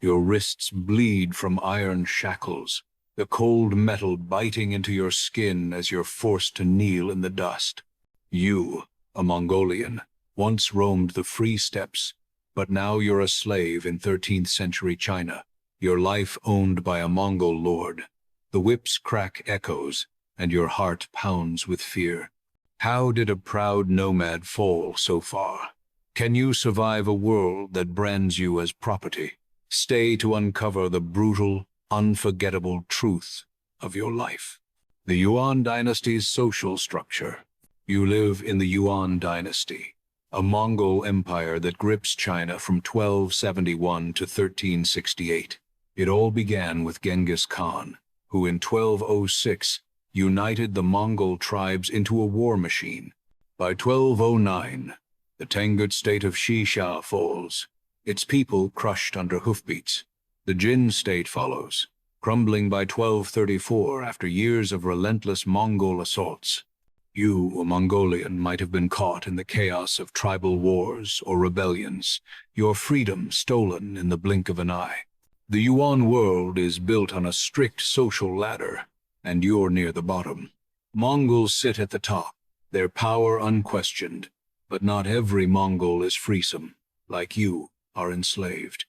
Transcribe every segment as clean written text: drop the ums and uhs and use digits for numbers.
Your wrists bleed from iron shackles, the cold metal biting into your skin as you're forced to kneel in the dust. You, a Mongolian, once roamed the free steppes, but now you're a slave in 13th century China, your life owned by a Mongol lord. The whip's crack echoes, and your heart pounds with fear. How did a proud nomad fall so far? Can you survive a world that brands you as property? Stay to uncover the brutal, unforgettable truth of your life. The Yuan Dynasty's social structure. You live in the Yuan Dynasty, a Mongol empire that grips China from 1271 to 1368. It all began with Genghis Khan, who in 1206 united the Mongol tribes into a war machine. By 1209, the Tangut state of Shisha falls, its people crushed under hoofbeats. The Jin state follows, crumbling by 1234 after years of relentless Mongol assaults. You, a Mongolian, might have been caught in the chaos of tribal wars or rebellions, your freedom stolen in the blink of an eye. The Yuan world is built on a strict social ladder, and you're near the bottom. Mongols sit at the top, their power unquestioned, but not every Mongol is freesome, like you are enslaved.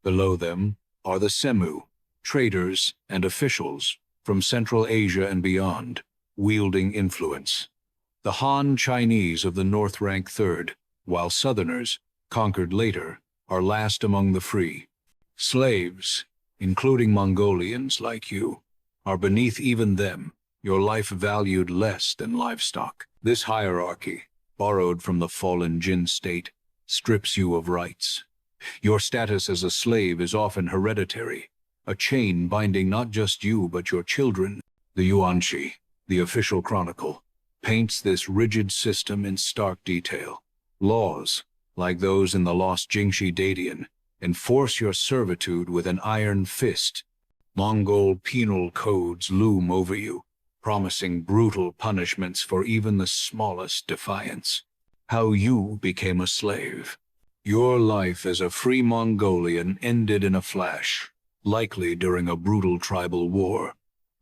Below them are the Semu, traders and officials from Central Asia and beyond, wielding influence. The Han Chinese of the North rank third, while Southerners, conquered later, are last among the free. Slaves, including Mongolians like you, are beneath even them, your life valued less than livestock. This hierarchy, borrowed from the fallen Jin state, strips you of rights. Your status as a slave is often hereditary, a chain binding not just you but your children. The Yuanshi, the official chronicle, paints this rigid system in stark detail. Laws, like those in the lost Jingxi Dadian, enforce your servitude with an iron fist. Mongol penal codes loom over you, promising brutal punishments for even the smallest defiance. How you became a slave. Your life as a free Mongolian ended in a flash, likely during a brutal tribal war.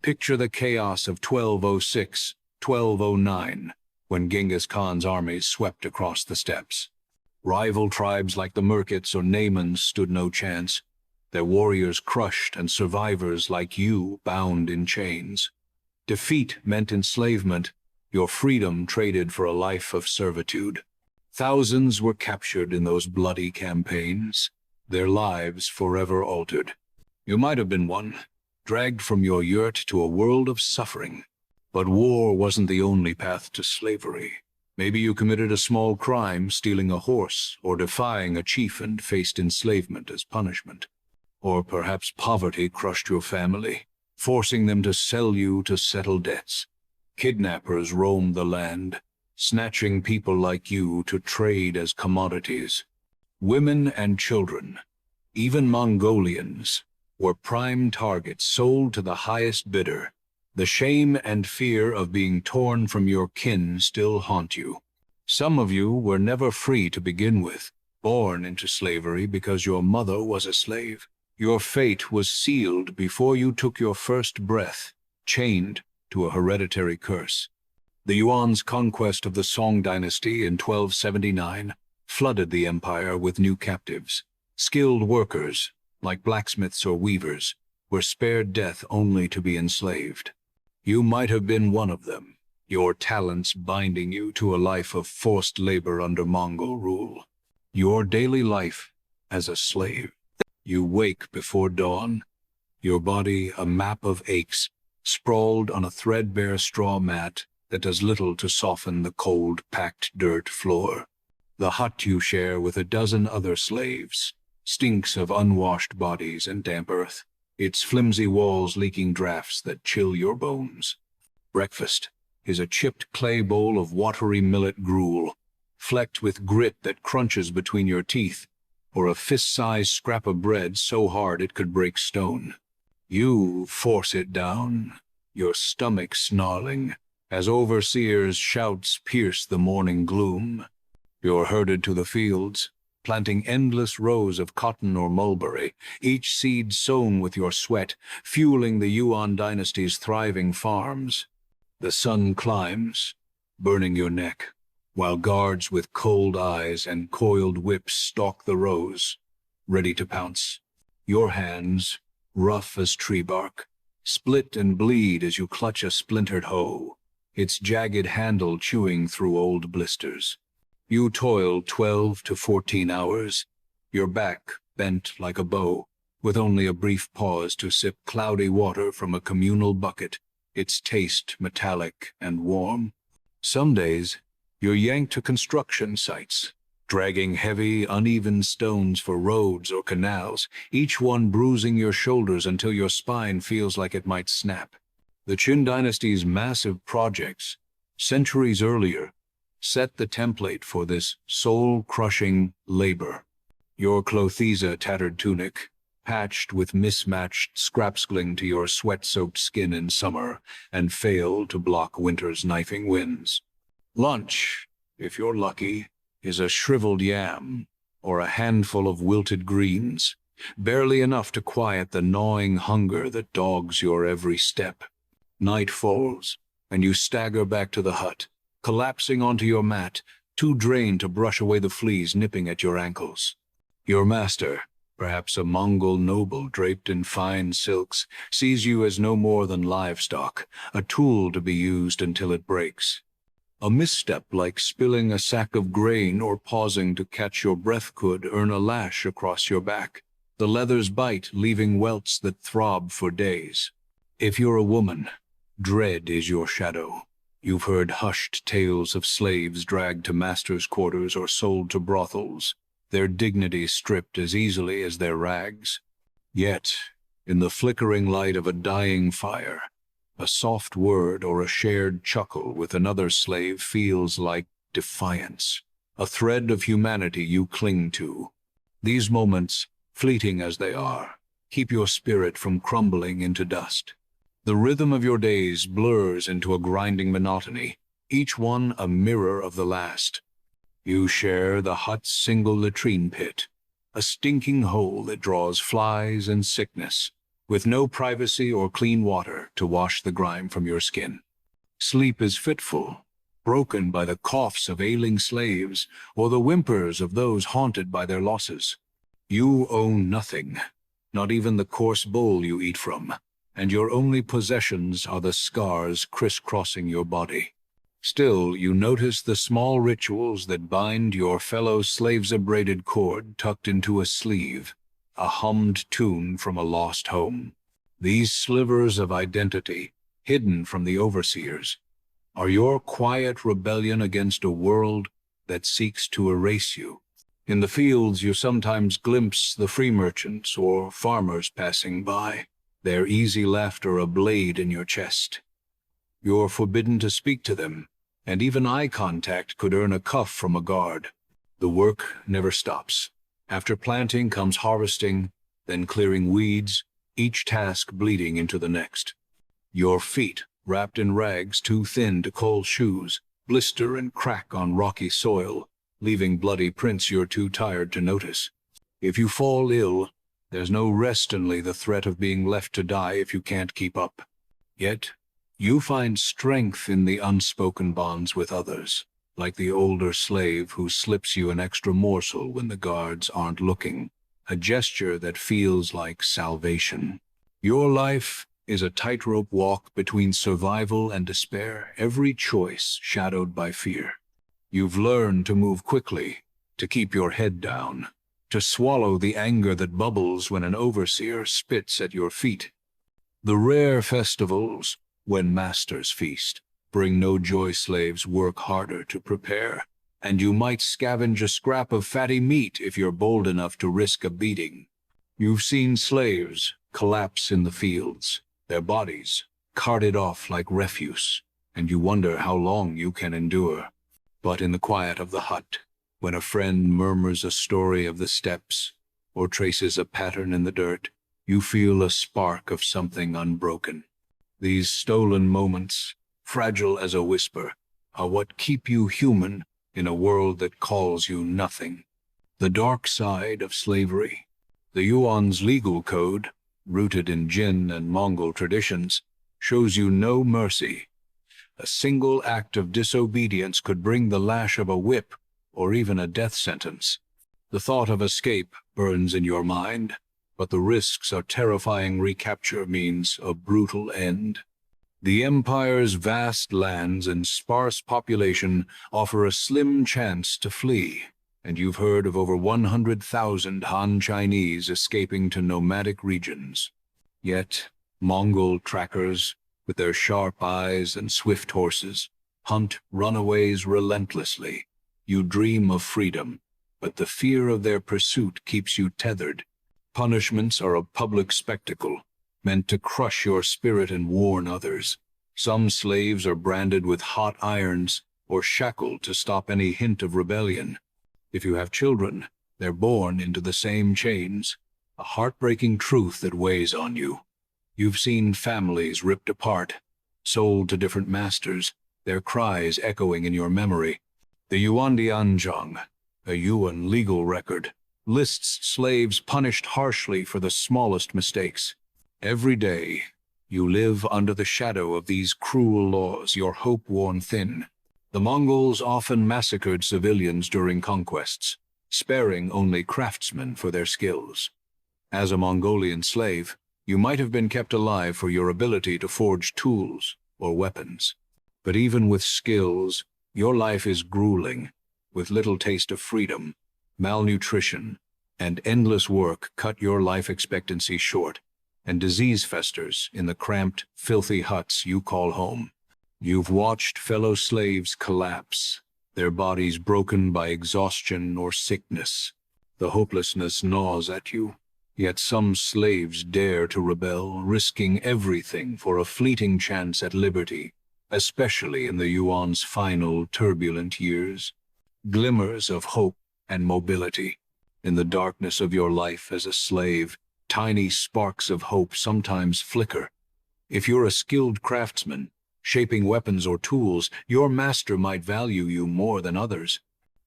Picture the chaos of 1206, 1209, when Genghis Khan's armies swept across the steppes. Rival tribes like the Merkits or Naimans stood no chance, their warriors crushed and survivors like you bound in chains. Defeat meant enslavement, your freedom traded for a life of servitude. Thousands were captured in those bloody campaigns, their lives forever altered. You might have been one, dragged from your yurt to a world of suffering. But war wasn't the only path to slavery. Maybe you committed a small crime, stealing a horse, or defying a chief and faced enslavement as punishment. Or perhaps poverty crushed your family, forcing them to sell you to settle debts. Kidnappers roamed the land, snatching people like you to trade as commodities. Women and children, even Mongolians, were prime targets sold to the highest bidder. The shame and fear of being torn from your kin still haunt you. Some of you were never free to begin with, born into slavery because your mother was a slave. Your fate was sealed before you took your first breath, chained to a hereditary curse. The Yuan's conquest of the Song dynasty in 1279 flooded the empire with new captives. Skilled workers, like blacksmiths or weavers, were spared death only to be enslaved. You might have been one of them, your talents binding you to a life of forced labor under Mongol rule. Your daily life as a slave. You wake before dawn, your body a map of aches, sprawled on a threadbare straw mat that does little to soften the cold, packed dirt floor. The hut you share with a dozen other slaves stinks of unwashed bodies and damp earth, its flimsy walls leaking drafts that chill your bones. Breakfast is a chipped clay bowl of watery millet gruel, flecked with grit that crunches between your teeth, or a fist-sized scrap of bread so hard it could break stone. You force it down, your stomach snarling, as overseers' shouts pierce the morning gloom. You're herded to the fields, planting endless rows of cotton or mulberry, each seed sown with your sweat, fueling the Yuan Dynasty's thriving farms. The sun climbs, burning your neck, while guards with cold eyes and coiled whips stalk the rows, ready to pounce. Your hands, rough as tree bark, split and bleed as you clutch a splintered hoe, its jagged handle chewing through old blisters. You toil 12 to 14 hours, your back bent like a bow, with only a brief pause to sip cloudy water from a communal bucket, its taste metallic and warm. Some days, you're yanked to construction sites, dragging heavy, uneven stones for roads or canals, each one bruising your shoulders until your spine feels like it might snap. The Qin Dynasty's massive projects, centuries earlier, set the template for this soul-crushing labor. Your clothiza tattered tunic, patched with mismatched scraps cling to your sweat-soaked skin in summer and fail to block winter's knifing winds. Lunch, if you're lucky, is a shriveled yam or a handful of wilted greens, barely enough to quiet the gnawing hunger that dogs your every step. Night falls, and you stagger back to the hut, collapsing onto your mat, too drained to brush away the fleas nipping at your ankles. Your master, perhaps a Mongol noble draped in fine silks, sees you as no more than livestock, a tool to be used until it breaks. A misstep like spilling a sack of grain or pausing to catch your breath could earn a lash across your back, the leathers bite, leaving welts that throb for days. If you're a woman, dread is your shadow. You've heard hushed tales of slaves dragged to masters' quarters or sold to brothels, their dignity stripped as easily as their rags. Yet, in the flickering light of a dying fire, a soft word or a shared chuckle with another slave feels like defiance, a thread of humanity you cling to. These moments, fleeting as they are, keep your spirit from crumbling into dust. The rhythm of your days blurs into a grinding monotony, each one a mirror of the last. You share the hut's single latrine pit, a stinking hole that draws flies and sickness, with no privacy or clean water to wash the grime from your skin. Sleep is fitful, broken by the coughs of ailing slaves or the whimpers of those haunted by their losses. You own nothing, not even the coarse bowl you eat from, and your only possessions are the scars crisscrossing your body. Still, you notice the small rituals that bind your fellow slaves, a braided cord tucked into a sleeve, a hummed tune from a lost home. These slivers of identity, hidden from the overseers, are your quiet rebellion against a world that seeks to erase you. In the fields, you sometimes glimpse the free merchants or farmers passing by, their easy laughter a blade in your chest. You're forbidden to speak to them, and even eye contact could earn a cuff from a guard. The work never stops. After planting comes harvesting, then clearing weeds, each task bleeding into the next. Your feet, wrapped in rags too thin to call shoes, blister and crack on rocky soil, leaving bloody prints you're too tired to notice. If you fall ill, there's no rest, only the threat of being left to die if you can't keep up. Yet, you find strength in the unspoken bonds with others, like the older slave who slips you an extra morsel when the guards aren't looking, a gesture that feels like salvation. Your life is a tightrope walk between survival and despair, every choice shadowed by fear. You've learned to move quickly, to keep your head down, to swallow the anger that bubbles when an overseer spits at your feet. The rare festivals, when masters feast, bring no joy. Slaves work harder to prepare, and you might scavenge a scrap of fatty meat if you're bold enough to risk a beating. You've seen slaves collapse in the fields, their bodies carted off like refuse, and you wonder how long you can endure. But in the quiet of the hut, when a friend murmurs a story of the steppes or traces a pattern in the dirt, you feel a spark of something unbroken. These stolen moments, fragile as a whisper, are what keep you human in a world that calls you nothing. The dark side of slavery. The Yuan's legal code, rooted in Jin and Mongol traditions, shows you no mercy. A single act of disobedience could bring the lash of a whip or even a death sentence. The thought of escape burns in your mind, but the risks of terrifying recapture means a brutal end. The empire's vast lands and sparse population offer a slim chance to flee, and you've heard of over 100,000 Han Chinese escaping to nomadic regions. Yet, Mongol trackers, with their sharp eyes and swift horses, hunt runaways relentlessly. You dream of freedom, but the fear of their pursuit keeps you tethered. Punishments are a public spectacle, meant to crush your spirit and warn others. Some slaves are branded with hot irons or shackled to stop any hint of rebellion. If you have children, they're born into the same chains, a heartbreaking truth that weighs on you. You've seen families ripped apart, sold to different masters, their cries echoing in your memory. The Yuan Dynasty, a Yuan legal record, lists slaves punished harshly for the smallest mistakes. Every day, you live under the shadow of these cruel laws, your hope worn thin. The Mongols often massacred civilians during conquests, sparing only craftsmen for their skills. As a Mongolian slave, you might have been kept alive for your ability to forge tools or weapons. But even with skills, your life is grueling, with little taste of freedom. Malnutrition and endless work cut your life expectancy short, and disease festers in the cramped, filthy huts you call home. You've watched fellow slaves collapse, their bodies broken by exhaustion or sickness. The hopelessness gnaws at you, yet some slaves dare to rebel, risking everything for a fleeting chance at liberty, especially in the Yuan's final turbulent years. Glimmers of hope and mobility. In the darkness of your life as a slave, tiny sparks of hope sometimes flicker. If you're a skilled craftsman, shaping weapons or tools, your master might value you more than others.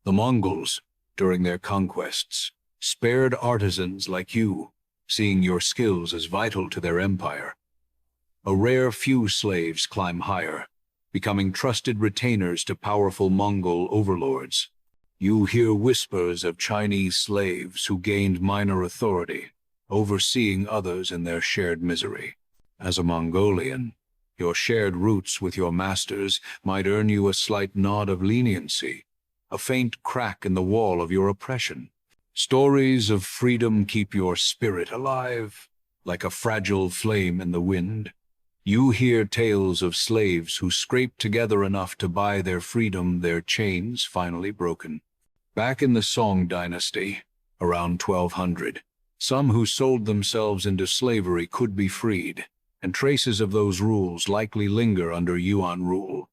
The Mongols, during their conquests, spared artisans like you, seeing your skills as vital to their empire. A rare few slaves climb higher, becoming trusted retainers to powerful Mongol overlords. You hear whispers of Chinese slaves who gained minor authority, overseeing others in their shared misery. As a Mongolian, your shared roots with your masters might earn you a slight nod of leniency, a faint crack in the wall of your oppression. Stories of freedom keep your spirit alive, like a fragile flame in the wind. You hear tales of slaves who scraped together enough to buy their freedom, their chains finally broken. Back in the Song Dynasty, around 1200, some who sold themselves into slavery could be freed, and traces of those rules likely linger under Yuan rule.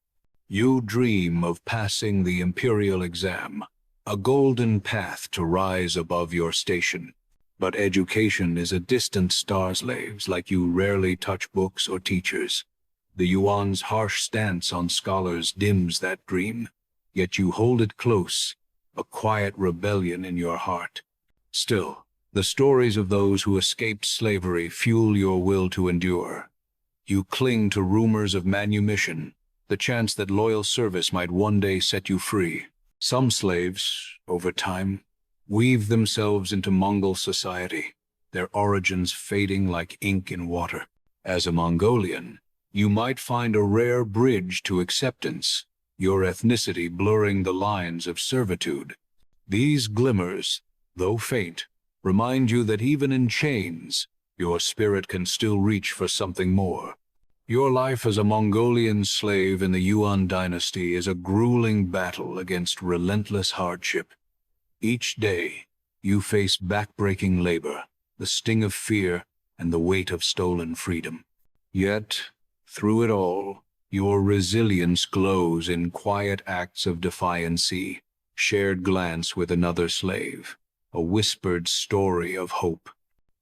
You dream of passing the imperial exam, a golden path to rise above your station. But education is a distant star, slaves like you rarely touch books or teachers. The Yuan's harsh stance on scholars dims that dream, yet you hold it close, a quiet rebellion in your heart. Still, the stories of those who escaped slavery fuel your will to endure. You cling to rumors of manumission, the chance that loyal service might one day set you free. Some slaves, over time, weave themselves into Mongol society, their origins fading like ink in water. As a Mongolian, you might find a rare bridge to acceptance, your ethnicity blurring the lines of servitude. These glimmers, though faint, remind you that even in chains, your spirit can still reach for something more. Your life as a Mongolian slave in the Yuan Dynasty is a grueling battle against relentless hardship. Each day, you face backbreaking labor, the sting of fear, and the weight of stolen freedom. Yet, through it all, your resilience glows in quiet acts of defiance, shared glance with another slave, a whispered story of hope.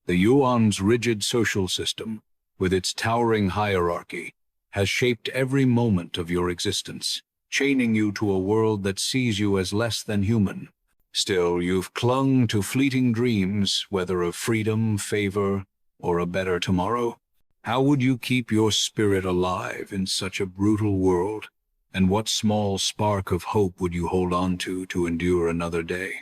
The Yuan's rigid social system, with its towering hierarchy, has shaped every moment of your existence, chaining you to a world that sees you as less than human. Still, you've clung to fleeting dreams, whether of freedom, favor, or a better tomorrow. How would you keep your spirit alive in such a brutal world? And what small spark of hope would you hold on to endure another day?